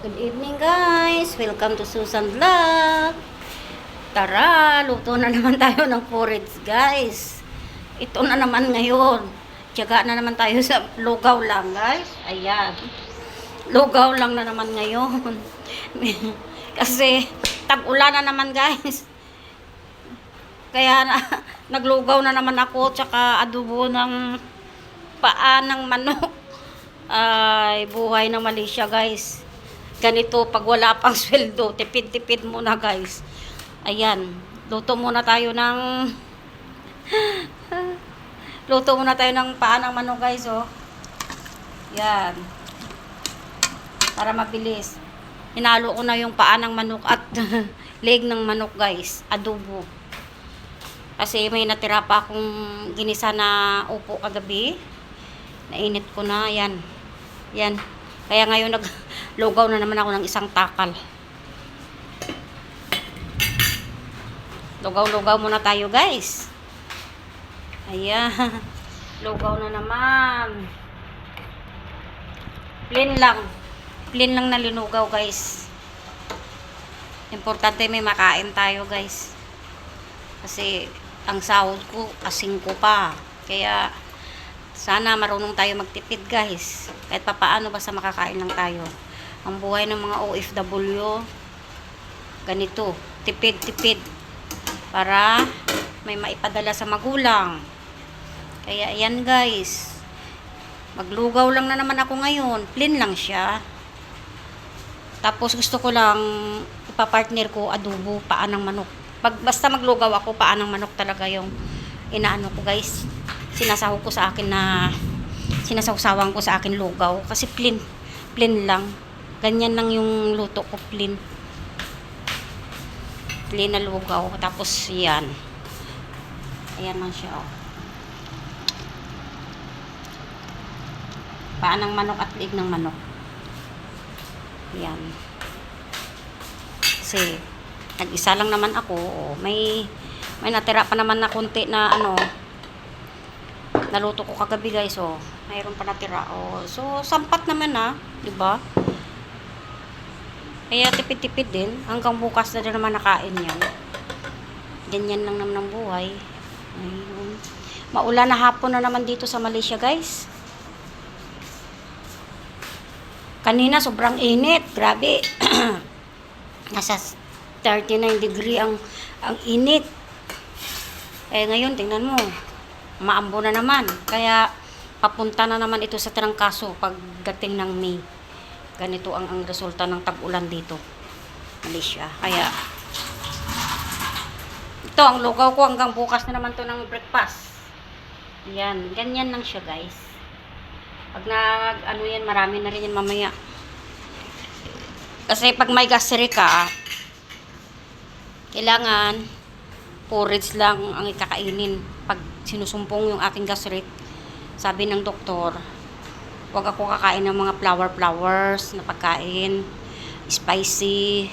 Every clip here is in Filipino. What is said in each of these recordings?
Good evening guys! Welcome to Susan Vlog! Tara! Luto na naman tayo ng porridge guys! Ito na naman ngayon. Tiyaga na naman tayo sa lugaw lang guys. Ayan. Lugaw lang na naman ngayon. Kasi tag-ulan na naman guys. Kaya naglugaw na naman ako. Tsaka adobo ng paa ng manok. Ay, buhay ng Malaysia guys. Ganito pag wala pang sweldo, tipid-tipid muna guys. Ayan, luto muna tayo ng paa ng manok guys, oh. Yan. Para mabilis. Hinalo ko na yung paa ng manok at leg ng manok guys, adobo. Kasi may natira pa akong ginisa na upo kagabi. Nainit ko na, yan. Yan. Kaya ngayon naglugaw na naman ako ng isang takal. Lugaw-lugaw muna tayo guys. Ayan. Lugaw na naman. Plain lang. Plain lang na linugaw guys. Importante may makain tayo guys. Kasi ang sahod ko, asing ko pa. Kaya sana marunong tayo magtipid guys. Kahit papaano basta makakain lang tayo. Ang buhay ng mga OFW, ganito, tipid-tipid. Para may maipadala sa magulang. Kaya yan guys. Maglugaw lang na naman ako ngayon. Plain lang siya. Tapos gusto ko lang ipapartner ko adobo, paa ng manok. Basta maglugaw ako, paa ng manok talaga yung inaano ko guys. Sinasawang ko sa akin lugaw kasi plain lang, ganyan lang yung luto ko, plain na lugaw. Tapos yan, ayan lang siya, oh. Paa ng manok at liig ng manok, yan. Kasi nag-isa lang naman ako, oh. May natira pa naman na konti na ano, naluto ko kagabi guys, oh. Mayroon pa natira, oh. So sampat naman di ba? Kaya tipid-tipid din hanggang bukas na din naman nakain yan. Ganyan lang naman ang buhay. Ayun. Maulan na hapon na naman dito sa Malaysia guys. Kanina sobrang init, grabe. Nasa 39 degree ang init. Ngayon tingnan mo, maambo na naman. Kaya papunta na naman ito sa trangkaso pagdating ng May. Ganito ang resulta ng tag-ulan dito, Malaysia. Kaya ito ang lugaw ko, hanggang bukas na naman to ng breakfast. Yan, ganyan lang siya guys. Pag ano yan, marami na rin yan mamaya. Kasi pag may gastric ka, kailangan porridge lang ang ikakainin. Pag sinusumpong yung aking gastric, sabi ng doktor, huwag ako kakain ng mga flowers na pagkain, spicy.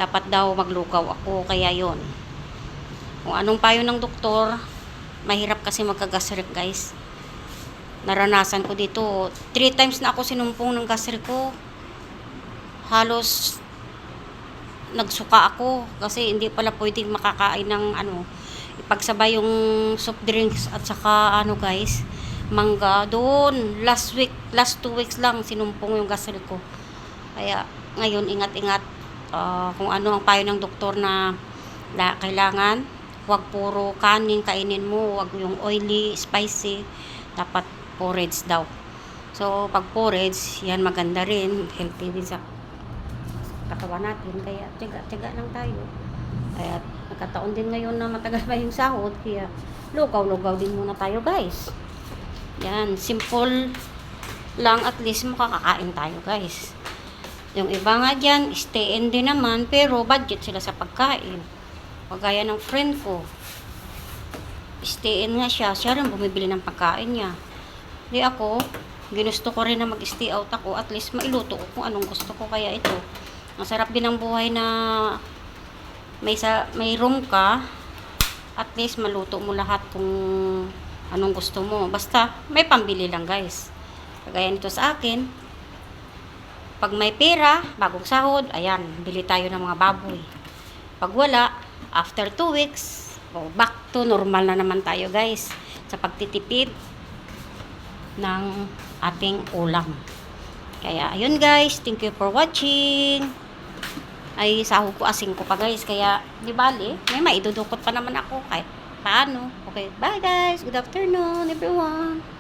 Dapat daw maglugaw ako, kaya yon. Kung anong payo ng doktor, mahirap kasi magka-gastric guys. Naranasan ko dito, 3 times na ako sinumpong ng gastric ko. Halos nagsuka ako kasi hindi pala pwedeng makakain ng ano, ipagsabay yung soft drinks at saka ano guys, mangga. Doon last 2 weeks lang sinumpong yung gastric ko. Kaya ngayon ingat-ingat, kung ano ang payo ng doktor na kailangan wag puro kanin kainin mo, wag yung oily, spicy, dapat porridge daw. So pag porridge yan, maganda rin, healthy din sa katawan natin. Kaya tiyaga lang tayo. Kaya nagkataon din ngayon na matagal pa yung sahod, kaya lugaw-lugaw din muna tayo guys. Yan, simple lang, at least makakakain tayo guys. Yung iba nga dyan, stay in din naman, pero budget sila sa pagkain. Pagaya ng friend ko, stay in nga siya rin bumibili ng pagkain niya. Di ako, ginusto ko rin na mag-stay out ako, at least mailuto ko kung anong gusto ko. Kaya ito, ang sarap din ng buhay na may room ka, at least maluto mo lahat kung anong gusto mo. Basta may pambili lang guys. Kagaya nito sa akin, Pag may pera, bagong sahod, ayan, bili tayo ng mga baboy. Pag wala, after 2 weeks, back to normal na naman tayo guys sa pagtitipid ng ating ulam. Kaya, ayun guys, thank you for watching. Ay, sahod ko asing ko pa guys, kaya, di bali, may maidudukot pa naman ako kahit paano. Okay, bye guys, good afternoon everyone.